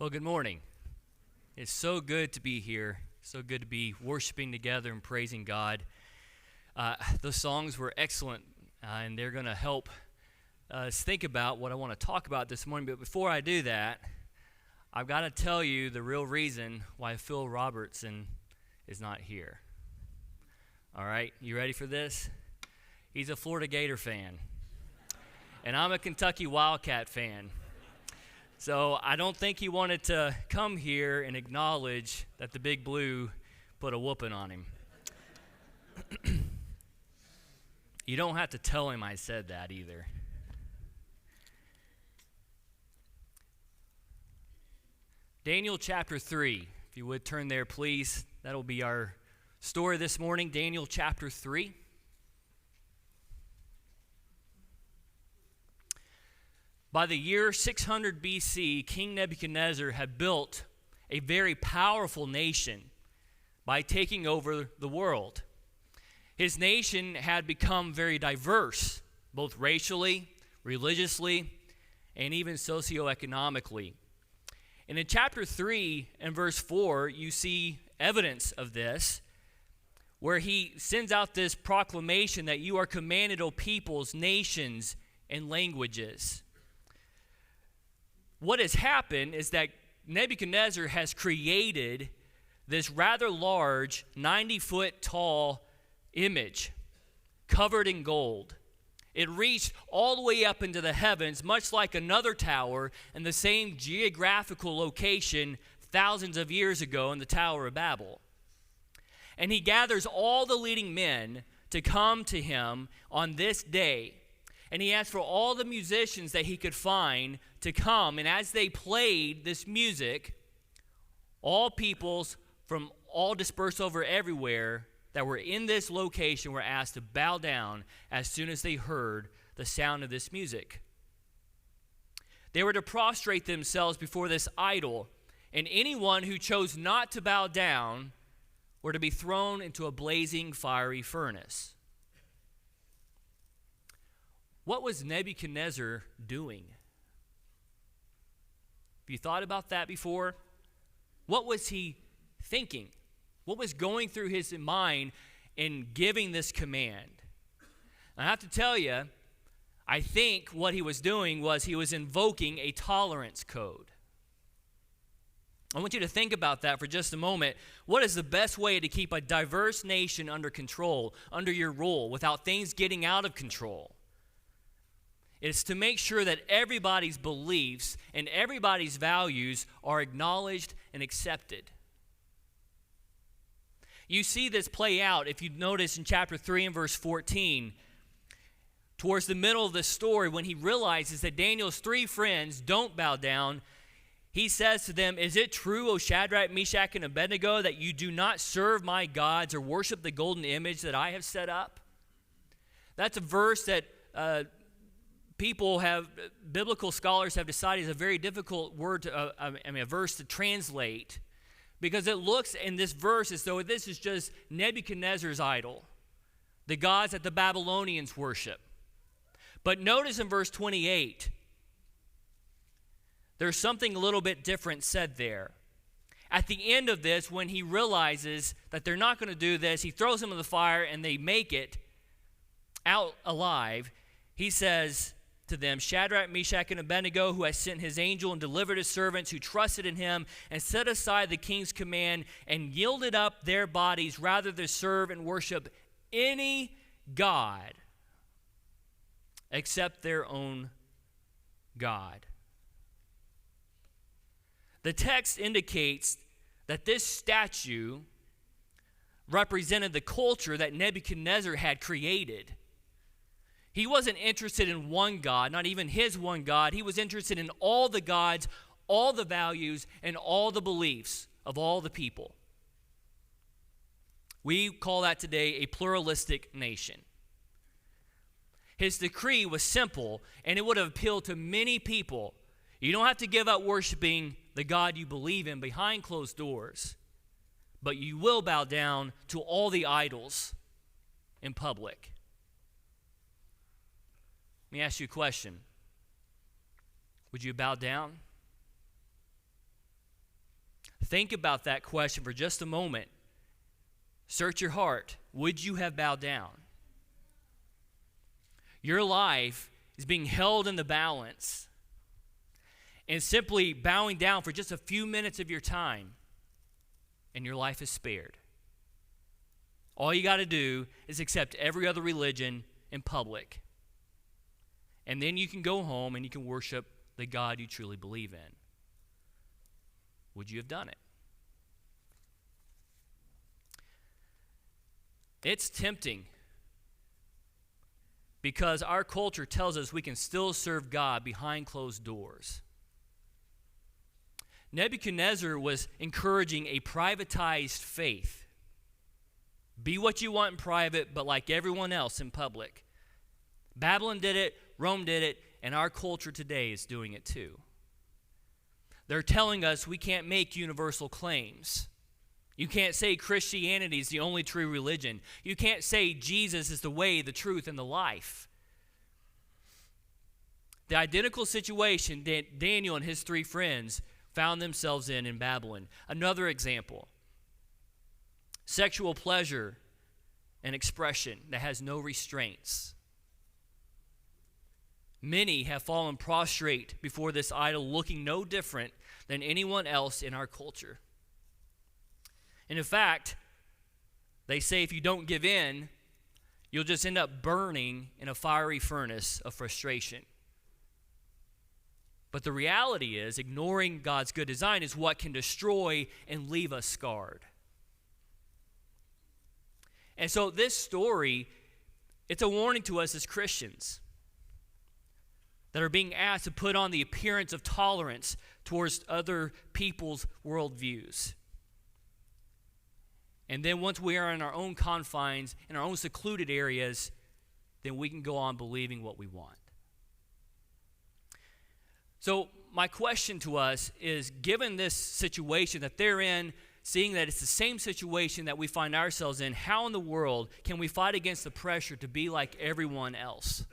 Well, good morning. It's so good to be here. So good to be worshiping together and praising God. The songs were excellent, and they're going to help us think about what I want to talk about this morning. But before I do that, I've got to tell you the real reason why Phil Robertson is not here. All right, you ready for this? He's a Florida Gator fan, and I'm a Kentucky Wildcat fan. So I don't think he wanted to come here and acknowledge that the Big Blue put a whooping on him. You don't have to tell him I said that either. Daniel chapter 3, if you would turn there, please. That'll be our story this morning, Daniel chapter 3. By the year 600 BC, King Nebuchadnezzar had built a very powerful nation by taking over the world. His nation had become very diverse, both racially, religiously, and even socioeconomically. And in chapter 3 and verse 4, you see evidence of this, where he sends out this proclamation that you are commanded, O peoples, nations, and languages. What has happened is that Nebuchadnezzar has created this rather large 90-foot tall image covered in gold. It reached all the way up into the heavens, much like another tower in the same geographical location thousands of years ago in the Tower of Babel. And he gathers all the leading men to come to him on this day. And he asked for all the musicians that he could find to come. And as they played this music, all peoples from all dispersed over everywhere that were in this location were asked to bow down as soon as they heard the sound of this music. They were to prostrate themselves before this idol, and anyone who chose not to bow down were to be thrown into a blazing fiery furnace. What was Nebuchadnezzar doing? Have you thought about that before? What was he thinking? What was going through his mind in giving this command? I have to tell you, I think what he was doing was he was invoking a tolerance code. I want you to think about that for just a moment. What is the best way to keep a diverse nation under control, under your rule, without things getting out of control? It's to make sure that everybody's beliefs and everybody's values are acknowledged and accepted. You see this play out if you notice in chapter 3 and verse 14. Towards the middle of the story, when he realizes that Daniel's three friends don't bow down, he says to them, "Is it true, O Shadrach, Meshach, and Abednego, that you do not serve my gods or worship the golden image that I have set up?" That's a verse that biblical scholars have decided is a very difficult a verse to translate, because it looks in this verse as though this is just Nebuchadnezzar's idol, the gods that the Babylonians worship. But notice in verse 28, there's something a little bit different said there. At the end of this, when he realizes that they're not going to do this, he throws them in the fire and they make it out alive. He says to them, "Shadrach, Meshach, and Abednego, who has sent his angel and delivered his servants who trusted in him and set aside the king's command and yielded up their bodies rather than serve and worship any god except their own God." The text indicates that this statue represented the culture that Nebuchadnezzar had created. He wasn't interested in one God, not even his one God. He was interested in all the gods, all the values, and all the beliefs of all the people. We call that today a pluralistic nation. His decree was simple, and it would have appealed to many people. You don't have to give up worshiping the God you believe in behind closed doors, but you will bow down to all the idols in public. Let me ask you a question. Would you bow down? Think about that question for just a moment. Search your heart. Would you have bowed down? Your life is being held in the balance, and simply bowing down for just a few minutes of your time, and your life is spared. All you got to do is accept every other religion in public, and then you can go home and you can worship the God you truly believe in. Would you have done it? It's tempting, because our culture tells us we can still serve God behind closed doors. Nebuchadnezzar was encouraging a privatized faith. Be what you want in private, but like everyone else in public. Babylon did it, Rome did it, and our culture today is doing it too. They're telling us we can't make universal claims. You can't say Christianity is the only true religion. You can't say Jesus is the way, the truth, and the life. The identical situation that Daniel and his 3 friends found themselves in Babylon. Another example. Sexual pleasure and expression that has no restraints. Many have fallen prostrate before this idol, looking no different than anyone else in our culture. And in fact, they say if you don't give in, you'll just end up burning in a fiery furnace of frustration. But the reality is, ignoring God's good design is what can destroy and leave us scarred. And so this story, it's a warning to us as Christians that are being asked to put on the appearance of tolerance towards other people's worldviews. And then once we are in our own confines, in our own secluded areas, then we can go on believing what we want. So my question to us is, given this situation that they're in, seeing that it's the same situation that we find ourselves in, how in the world can we fight against the pressure to be like everyone else?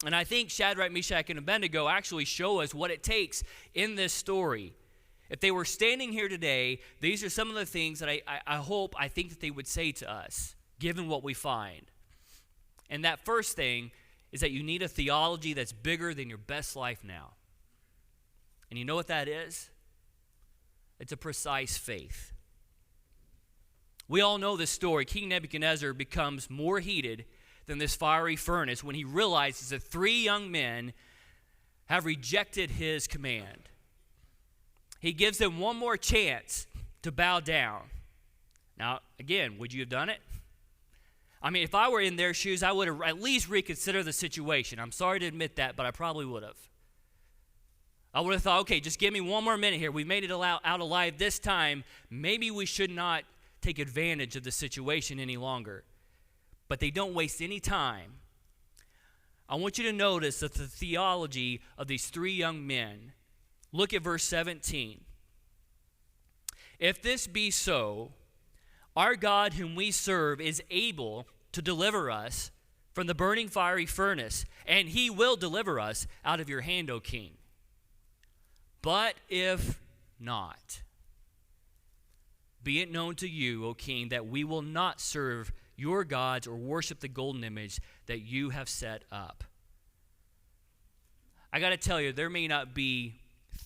And I think Shadrach, Meshach, and Abednego actually show us what it takes in this story. If they were standing here today, these are some of the things that I think that they would say to us, given what we find. And that first thing is that you need a theology that's bigger than your best life now. And you know what that is? It's a precise faith. We all know this story. King Nebuchadnezzar becomes more heated than this fiery furnace when he realizes that 3 young men have rejected his command. He gives them one more chance to bow down. Now, again, would you have done it? I mean, if I were in their shoes, I would have at least reconsidered the situation. I'm sorry to admit that, but I probably would have. I would have thought, okay, just give me one more minute here. We made it out alive this time. Maybe we should not take advantage of the situation any longer. But they don't waste any time. I want you to notice that the theology of these 3 young men. Look at verse 17. If this be so, our God whom we serve is able to deliver us from the burning fiery furnace, and he will deliver us out of your hand, O king. But if not, be it known to you, O king, that we will not serve your gods or worship the golden image that you have set up. I got to tell you, there may not be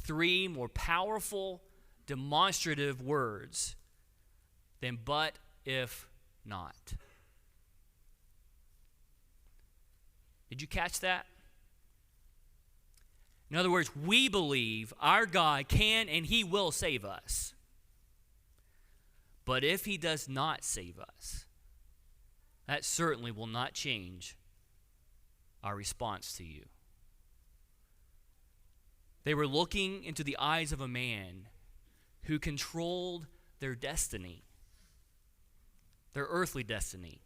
3 more powerful, demonstrative words than but if not. Did you catch that? In other words, we believe our God can and he will save us. But if he does not save us, that certainly will not change our response to you. They were looking into the eyes of a man who controlled their destiny, their earthly destiny.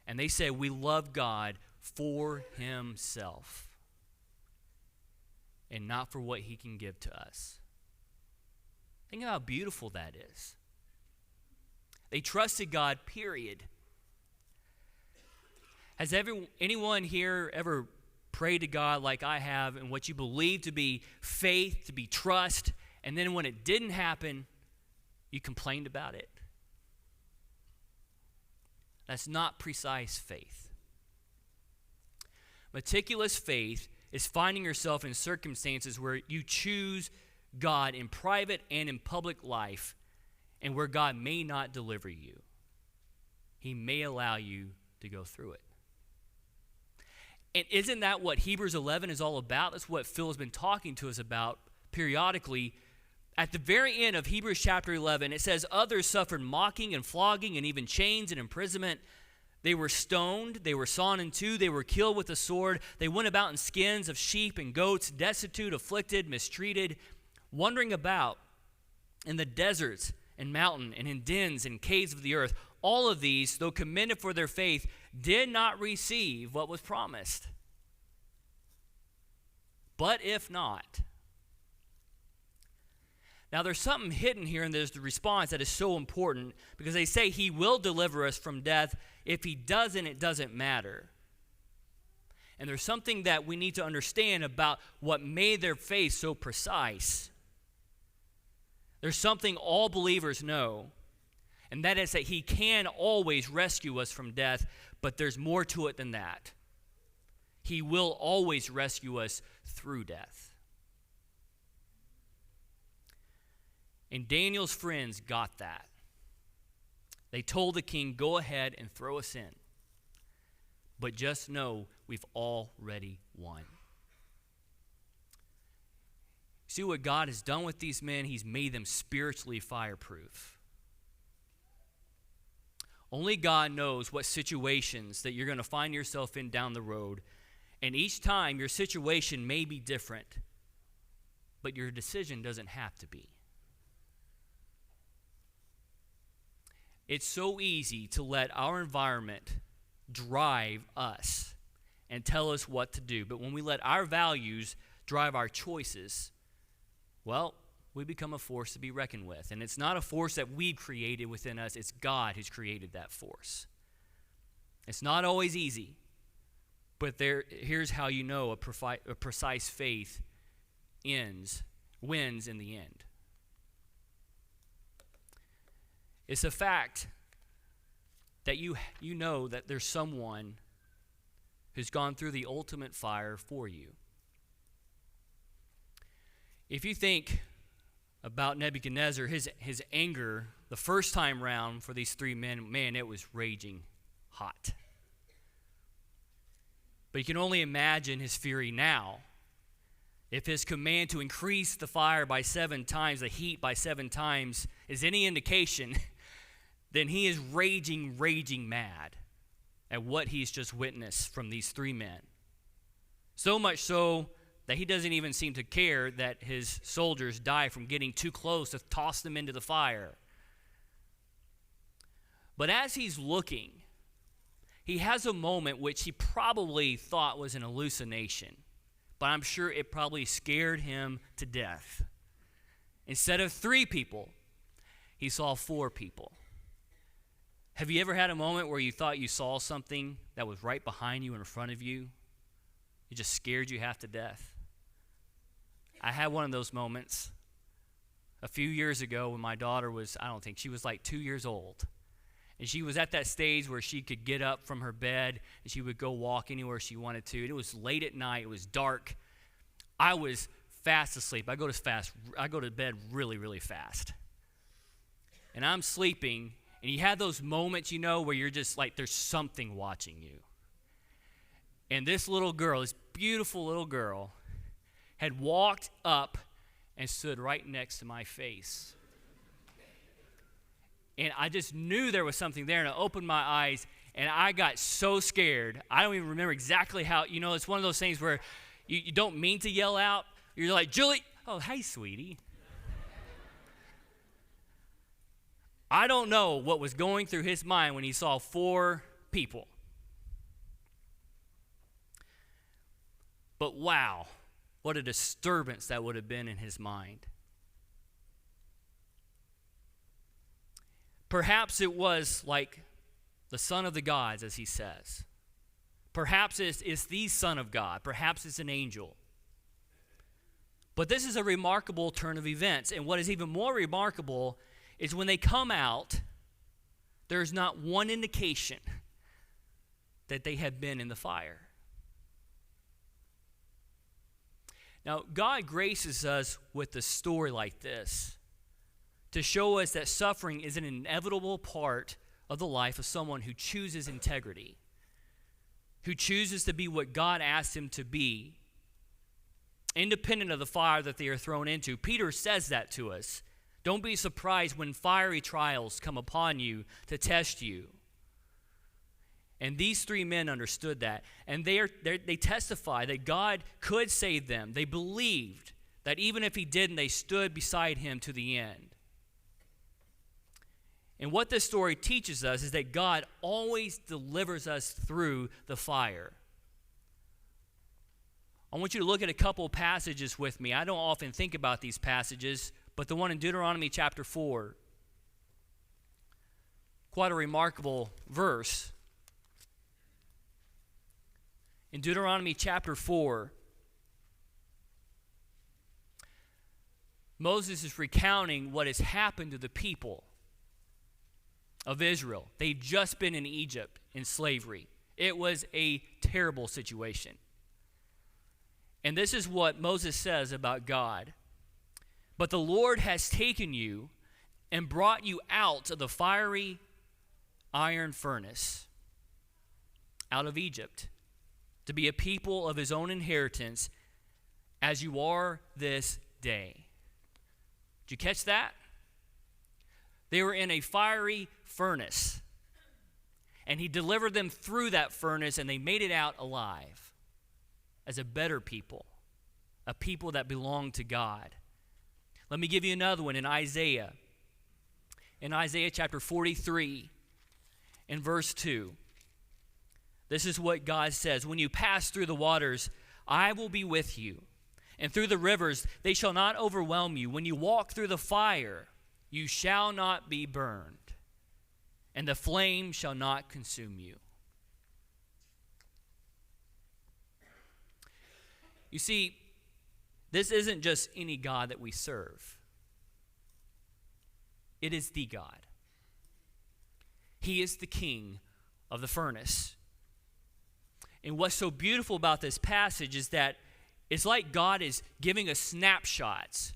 And they said, we love God for himself and not for what he can give to us. Think of how beautiful that is. They trusted God, period. Has anyone here ever prayed to God like I have, and what you believe to be faith, to be trust, and then when it didn't happen, you complained about it. That's not precise faith. Meticulous faith is finding yourself in circumstances where you choose God in private and in public life, and where God may not deliver you. He may allow you to go through it. And isn't that what Hebrews 11 is all about? That's what Phil has been talking to us about periodically. At the very end of Hebrews chapter 11, it says, others suffered mocking and flogging and even chains and imprisonment. They were stoned, they were sawn in two, they were killed with a sword. They went about in skins of sheep and goats, destitute, afflicted, mistreated, wandering about in the deserts and mountain and in dens and caves of the earth. All of these, though commended for their faith, did not receive what was promised. But if not. Now there's something hidden here in this response that is so important, because they say he will deliver us from death. If he doesn't, it doesn't matter. And there's something that we need to understand about what made their faith so precise. There's something all believers know, and that is that he can always rescue us from death, but there's more to it than that. He will always rescue us through death. And Daniel's friends got that. They told the king, go ahead and throw us in. But just know we've already won. See what God has done with these men? He's made them spiritually fireproof. Only God knows what situations that you're going to find yourself in down the road. And each time your situation may be different, but your decision doesn't have to be. It's so easy to let our environment drive us and tell us what to do. But when we let our values drive our choices, well, we become a force to be reckoned with. And it's not a force that we've created within us. It's God who's created that force. It's not always easy. But here's how you know a precise faith wins in the end. It's a fact that you know that there's someone who's gone through the ultimate fire for you. If you think about Nebuchadnezzar, his anger the first time round for these three men, man, it was raging hot. But you can only imagine his fury now. If his command to increase the fire by 7 times, the heat by 7 times, is any indication, then he is raging mad at what he's just witnessed from these 3 men. So much so that he doesn't even seem to care that his soldiers die from getting too close to toss them into the fire. But as he's looking, he has a moment which he probably thought was an hallucination, but I'm sure it probably scared him to death. Instead of 3 people, he saw 4 people. Have you ever had a moment where you thought you saw something that was right behind you in front of you? It just scared you half to death. I had one of those moments a few years ago when my daughter was, she was like 2 years old. And she was at that stage where she could get up from her bed and she would go walk anywhere she wanted to. And it was late at night. It was dark. I was fast asleep. I go to bed really, really fast. And I'm sleeping, and you have those moments, where you're just like, there's something watching you. And this little girl, this beautiful little girl, had walked up and stood right next to my face. And I just knew there was something there, and I opened my eyes, and I got so scared. I don't even remember exactly how, it's one of those things where you don't mean to yell out. You're like, Julie, oh, hey, sweetie. I don't know what was going through his mind when he saw 4 people. But wow, what a disturbance that would have been in his mind. Perhaps it was like the Son of the gods, as he says. Perhaps it's the Son of God. Perhaps it's an angel. But this is a remarkable turn of events. And what is even more remarkable is when they come out, there's not one indication that they have been in the fire. Now, God graces us with a story like this to show us that suffering is an inevitable part of the life of someone who chooses integrity, who chooses to be what God asked him to be, independent of the fire that they are thrown into. Peter says that to us. Don't be surprised when fiery trials come upon you to test you. And these three men understood that. And they testify that God could save them. They believed that even if he didn't, they stood beside him to the end. And what this story teaches us is that God always delivers us through the fire. I want you to look at a couple of passages with me. I don't often think about these passages, but the one in Deuteronomy chapter 4, quite a remarkable verse. In Deuteronomy chapter 4, Moses is recounting what has happened to the people of Israel. They'd just been in Egypt in slavery. It was a terrible situation. And this is what Moses says about God. But the Lord has taken you and brought you out of the fiery iron furnace, out of Egypt, to be a people of his own inheritance, as you are this day. Did you catch that? They were in a fiery furnace, and he delivered them through that furnace, and they made it out alive as a better people, a people that belong to God. Let me give you another one in Isaiah. In Isaiah chapter 43, in verse 2. This is what God says. When you pass through the waters, I will be with you. And through the rivers, they shall not overwhelm you. When you walk through the fire, you shall not be burned. And the flame shall not consume you. You see, this isn't just any God that we serve. It is the God. He is the king of the furnace. And what's so beautiful about this passage is that it's like God is giving us snapshots.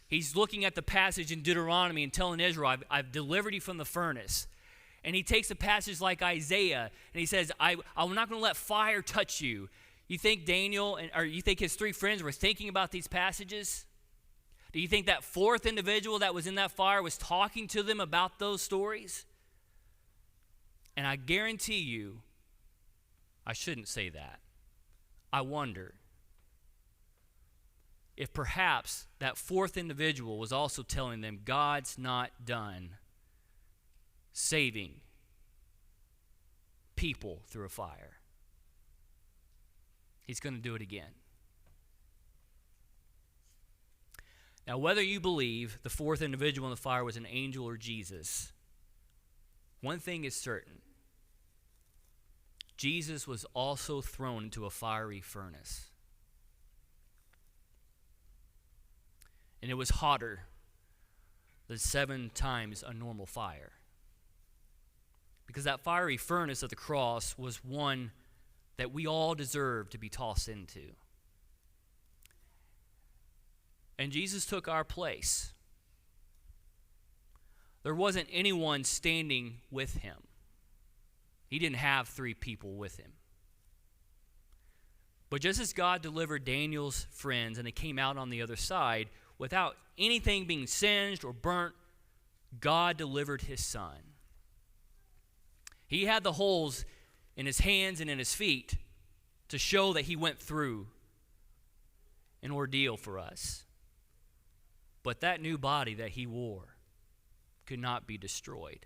He's looking at the passage in Deuteronomy and telling Israel, I've delivered you from the furnace. And he takes a passage like Isaiah and he says, I'm not going to let fire touch you. You think Daniel, or you think his three friends were thinking about these passages? Do you think that fourth individual that was in that fire was talking to them about those stories? And I guarantee you, I shouldn't say that. I wonder if perhaps that fourth individual was also telling them God's not done saving people through a fire. He's going to do it again. Now, whether you believe the fourth individual in the fire was an angel or Jesus, one thing is certain. Jesus was also thrown into a fiery furnace. And it was hotter than 7 times a normal fire. Because that fiery furnace of the cross was one that we all deserve to be tossed into. And Jesus took our place. There wasn't anyone standing with him. He didn't have 3 people with him. But just as God delivered Daniel's friends and they came out on the other side without anything being singed or burnt, God delivered his son. He had the holes in his hands and in his feet to show that he went through an ordeal for us. But that new body that he wore could not be destroyed.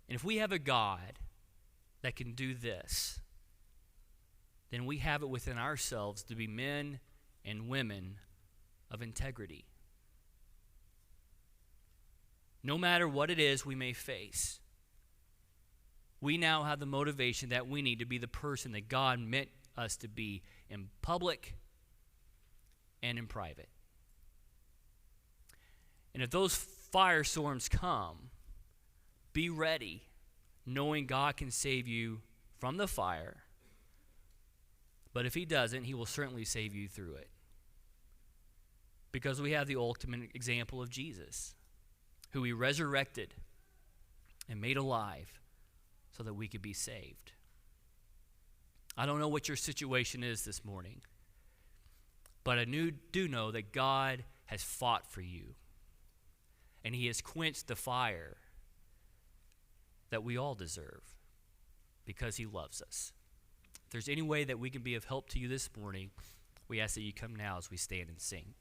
And if we have a God that can do this, then we have it within ourselves to be men and women of integrity. No matter what it is we may face, we now have the motivation that we need to be the person that God meant us to be in public and in private. And if those firestorms come, be ready, knowing God can save you from the fire. But if he doesn't, he will certainly save you through it. Because we have the ultimate example of Jesus, who he resurrected and made alive so that we could be saved. I don't know what your situation is this morning, but I do know that God has fought for you, and he has quenched the fire that we all deserve because he loves us. If there's any way that we can be of help to you this morning, we ask that you come now as we stand and sing.